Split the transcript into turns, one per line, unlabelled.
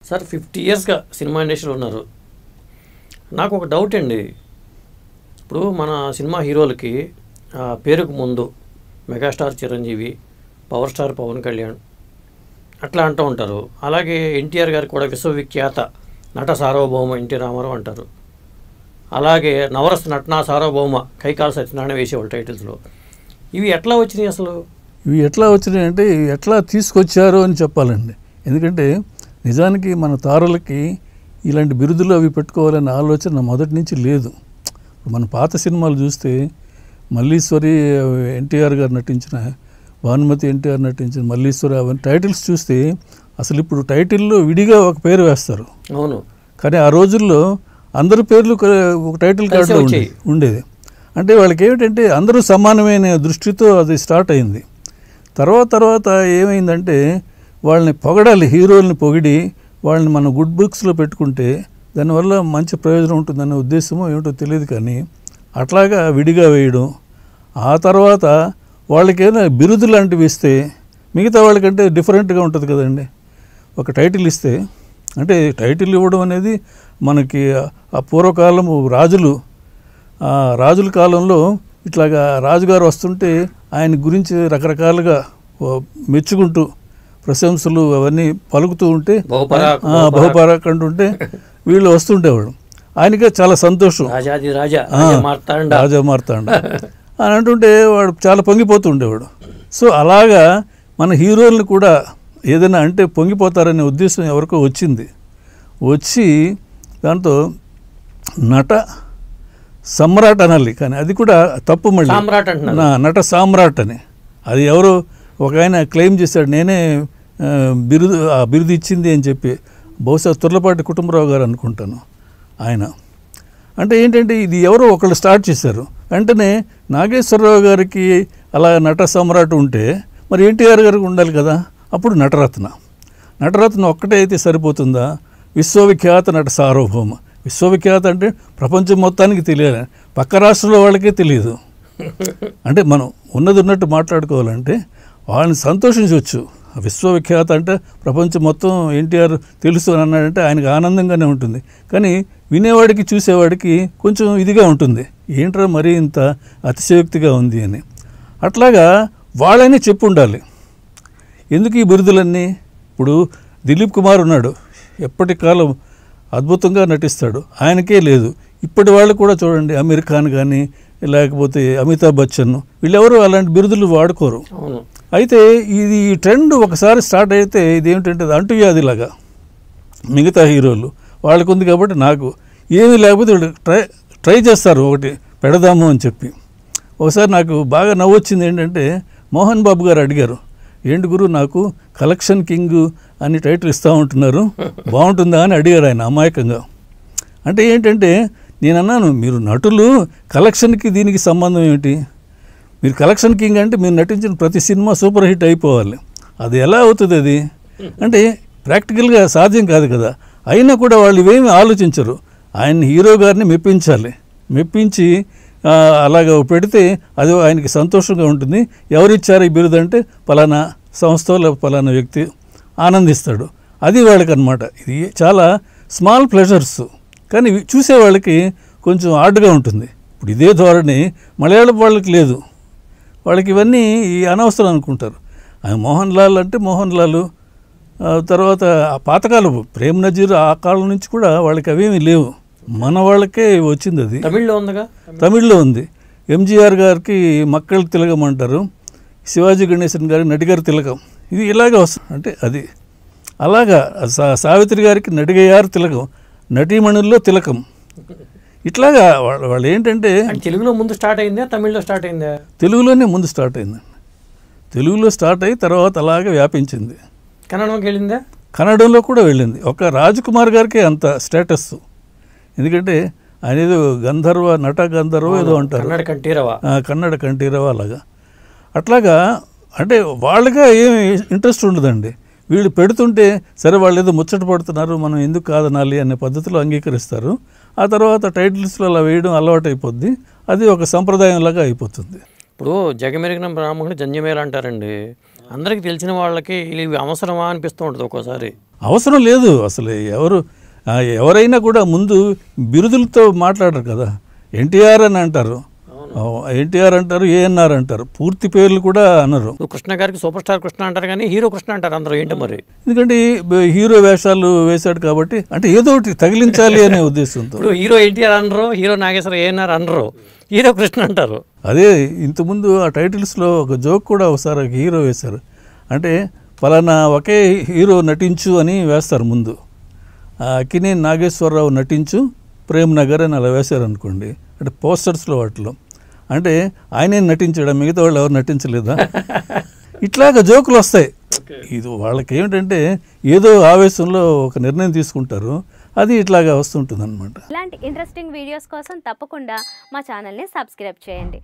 Sir 50 ఇయర్స్గా cinema ఇండస్ట్రీలో ఉన్నారు. నాకు ఒక డౌట్ అండి. ఇప్పుడు మన సినిమా హీరోలకి పేరుకు ముందు megastar Chiranjeevi, power star Pawan Kalyan అట్లా అంటూ ఉంటారు. అలాగే ఎన్టీఆర్ గారు కూడా విశ్వవిఖ్యాత నట సార్వభౌమ ఎన్టీ రామారావు అంటారు. అలాగే నవరస నటనా సార్వభౌమ కైకాల సత్యనారాయణ వేసేవాళ్ళు టైటిల్స్లో. ఇవి ఎట్లా వచ్చినాయి అసలు?
ఇవి ఎట్లా వచ్చినాయి అంటే ఎట్లా తీసుకొచ్చారు అని చెప్పాలండి. ఎందుకంటే నిజానికి మన తారలకి ఇలాంటి బిరుదులు అవి పెట్టుకోవాలనే ఆలోచన మొదటి నుంచి లేదు. మన పాత సినిమాలు చూస్తే మల్లీశ్వరి ఎన్టీఆర్ గారు నటించిన, భానుమతి ఎన్టీఆర్ నటించిన మల్లీశ్వరి, అవన్నీ టైటిల్స్ చూస్తే అసలు ఇప్పుడు టైటిల్లో విడిగా ఒక పేరు వేస్తారు.
అవును.
కానీ ఆ రోజుల్లో అందరి పేర్లు ఒక టైటిల్ కార్డులో ఉండేది. అంటే వాళ్ళకి ఏమిటంటే అందరూ సమానమైన దృష్టితో అది స్టార్ట్ అయింది. తర్వాత ఏమైందంటే వాళ్ళని పొగడాలి, హీరోల్ని పొగిడి వాళ్ళని మన గుడ్ బుక్స్లో పెట్టుకుంటే దానివల్ల మంచి ప్రయోజనం ఉంటుందనే ఉద్దేశమో ఏమిటో తెలియదు. కానీ అట్లాగా విడిగా వేయడం, ఆ తర్వాత వాళ్ళకేమైనా బిరుదు లాంటివి ఇస్తే మిగతా వాళ్ళకంటే డిఫరెంట్గా ఉంటుంది కదండి. ఒక టైటిల్ ఇస్తే, అంటే టైటిల్ ఇవ్వడం అనేది మనకి ఆ పూర్వకాలము రాజుల కాలంలో ఇట్లాగా రాజుగారు వస్తుంటే ఆయన గురించి రకరకాలుగా మెచ్చుకుంటూ ప్రశంసలు అవన్నీ పలుకుతూ ఉంటే, బహుపరాక్ అంటుంటే వీళ్ళు వస్తుండేవాడు. ఆయనకే చాలా సంతోషం, రాజా మార్తాండ అని అంటుంటే వాడు చాలా పొంగిపోతూ ఉండేవాడు. సో అలాగా మన హీరోల్ని కూడా ఏదైనా అంటే పొంగిపోతారనే ఉద్దేశం ఎవరికో వచ్చి దాంతో నట సమ్రాట్ అనాలి. కానీ అది కూడా తప్పు. మళ్ళీ నట సామ్రాట్ అని అది ఎవరో ఒక ఆయన క్లెయిమ్ చేశాడు, నేనే బిరుదు ఇచ్చింది అని చెప్పి. బహుశా తుర్లపాటి కుటుంబరావు గారు అనుకుంటాను ఆయన. అంటే ఏంటంటే ఇది ఎవరో ఒకళ్ళు స్టార్ట్ చేశారు. వెంటనే నాగేశ్వరరావు గారికి అలా నట సమ్రాట్ ఉంటే మరి ఎన్టీఆర్ గారికి ఉండాలి కదా. అప్పుడు నటరత్న ఒక్కటే అయితే సరిపోతుందా? విశ్వవిఖ్యాత నట సార్వభౌమ. విశ్వవిఖ్యాత అంటే ప్రపంచం మొత్తానికి తెలియాలి, పక్క రాష్ట్రంలో వాళ్ళకే తెలియదు. అంటే మనం ఉన్నట్టు మాట్లాడుకోవాలంటే వాళ్ళని సంతోషించవచ్చు. విశ్వవిఖ్యాత అంటే ప్రపంచం మొత్తం ఎన్టీఆర్ తెలుసు అని అన్నాడంటే ఆయనకు ఆనందంగానే ఉంటుంది. కానీ వినేవాడికి చూసేవాడికి కొంచెం ఇదిగా ఉంటుంది, ఏంట్రా మరీ ఇంత అతిశయోక్తిగా ఉంది అని. అట్లాగా వాళ్ళని చెప్పు ఉండాలి. ఎందుకు ఈ బిరుదులన్నీ? ఇప్పుడు దిలీప్ కుమార్ ఉన్నాడు, ఎప్పటి కాలం అద్భుతంగా నటిస్తాడు, ఆయనకే లేదు. ఇప్పటి వాళ్ళు కూడా చూడండి, అమీర్ ఖాన్ కానీ లేకపోతే అమితాబ్ బచ్చన్, వీళ్ళెవరూ అలాంటి బిరుదులు వాడుకోరు. అయితే ఇది ఈ ట్రెండ్ ఒకసారి స్టార్ట్ అయితే ఇదేమిటంటే అది అంటువ్యాధిలాగా మిగతా హీరోలు వాళ్ళకు ఉంది కాబట్టి నాకు ఏమీ లేకపోతే ట్రై చేస్తారు ఒకటి పెడదాము అని చెప్పి. ఒకసారి నాకు బాగా నవ్వొచ్చింది ఏంటంటే మోహన్ బాబు గారు అడిగారు, ఏంటి గురు నాకు కలెక్షన్ కింగ్ అని టైటిల్ ఇస్తూ ఉంటున్నారు, బాగుంటుందా అని అడిగారు ఆయన అమాయకంగా. అంటే ఏంటంటే నేను అన్నాను, మీరు నటులు, కలెక్షన్కి దీనికి సంబంధం ఏమిటి? మీరు కలెక్షన్ కింగ్ అంటే మీరు నటించిన ప్రతి సినిమా సూపర్ హిట్ అయిపోవాలి. అది ఎలా అవుతుంది? అది అంటే ప్రాక్టికల్గా సాధ్యం కాదు కదా. అయినా కూడా వాళ్ళు ఇవేమీ ఆలోచించరు. ఆయన హీరో గారిని మెప్పించి అలాగ పెడితే అది ఆయనకి సంతోషంగా ఉంటుంది. ఎవరిచ్చారు ఈ బిరుదు అంటే పలానా సంస్థలో పలానా వ్యక్తి ఆనందిస్తాడు. అది వాళ్ళకి అన్నమాట. ఇది చాలా స్మాల్ ప్లెజర్స్, కానీ చూసేవాళ్ళకి కొంచెం ఆర్డ్గా ఉంటుంది. ఇప్పుడు ఇదే ధోరణి మలయాళం వాళ్ళకి లేదు. వాళ్ళకి ఇవన్నీ అనవసరం అనుకుంటారు. మోహన్ లాల్ అంటే మోహన్ లాల్, తర్వాత ఆ పాతకాలం ప్రేమ్ నజీర్ ఆ కాలం నుంచి కూడా వాళ్ళకి అవేమీ లేవు. మన వాళ్ళకే వచ్చింది. అది తమిళ్లో ఉంది. ఎంజీఆర్ గారికి మక్కళ తిలకం అంటారు, శివాజీ గణేశన్ గారికి నడిగారు తిలకం. ఇది ఇలాగే వస్తుంది. అంటే అది అలాగా సావిత్రి గారికి నడిగయ్యారు తిలకం, నటీమణుల్లో తిలకం. ఇట్లాగా వాళ్ళు ఏంటంటే
తెలుగులో ముందు స్టార్ట్ అయిందా, తమిళ్లో స్టార్ట్ అయిందా?
తెలుగులోనే ముందు స్టార్ట్ అయిందండి. తెలుగులో స్టార్ట్ అయ్యి తర్వాత అలాగే వ్యాపించింది.
కన్నడంకి వెళ్ళిందా?
కన్నడంలో కూడా వెళ్ళింది. ఒక రాజ్ కుమార్ గారికి అంత స్టేటస్. ఎందుకంటే ఆయన ఏదో నట గంధర్వ ఏదో అంటారు, కన్నడ కంఠీరవ అలాగా. అట్లాగా అంటే వాళ్ళగా ఏమి ఇంట్రెస్ట్ ఉండదండి. వీళ్ళు పెడుతుంటే సరే వాళ్ళు ఏదో ముచ్చట పడుతున్నారు, మనం ఎందుకు కాదనాలి అనే పద్ధతిలో అంగీకరిస్తారు. ఆ తర్వాత టైటిల్స్లో అలా వేయడం అలవాటు అయిపోద్ది. అది ఒక సంప్రదాయంలాగా అయిపోతుంది.
ఇప్పుడు జగమెరిగిన బ్రాహ్మణుడు జంజమేళ అంటారండి. అందరికీ తెలిసిన వాళ్ళకి ఇవి అవసరమా అనిపిస్తూ ఉంటుంది ఒక్కోసారి.
అవసరం లేదు అసలు. ఎవరైనా కూడా ముందు బిరుదులతో మాట్లాడరు కదా. ఎన్టీఆర్ అని అంటారు, ఎన్టీఆర్ అంటారు, ఏఎన్ఆర్ అంటారు, పూర్తి పేర్లు కూడా అనరు.
కృష్ణ గారికి సూపర్ స్టార్ కృష్ణ అంటారు కానీ హీరో కృష్ణ అంటారు అందరూ. ఏంటి మరి?
ఎందుకంటే హీరో వేషాలు వేశాడు కాబట్టి, అంటే ఏదో ఒకటి తగిలించాలి అనే ఉద్దేశంతో.
ఇప్పుడు హీరో ఎన్టీఆర్ అనరు, హీరో నాగేశ్వర ఏఎన్ఆర్ అనరు, హీరో కృష్ణ అంటారు.
అదే ఇంతకుముందు ఆ టైటిల్స్లో ఒక జోక్ కూడా ఒకసారి హీరో వేశారు. అంటే పలానా ఒకే హీరో నటించు అని వేస్తారు ముందు. అక్కినేని నాగేశ్వరరావు నటించు ప్రేమ్ నగర్ అని అలా వేశారు అనుకోండి, అంటే పోస్టర్స్లో వాటిలో. అంటే ఆయనే నటించడం, మిగతా వాళ్ళు ఎవరు నటించలేదా? ఇట్లాగా జోకులు వస్తాయి. ఇది వాళ్ళకి ఏమిటంటే ఏదో ఆవేశంలో ఒక నిర్ణయం తీసుకుంటారు, అది ఇట్లాగా వస్తుంటుంది అనమాట.
ఇలాంటి ఇంట్రెస్టింగ్ వీడియోస్ కోసం తప్పకుండా మా ఛానల్ని సబ్స్క్రైబ్ చేయండి.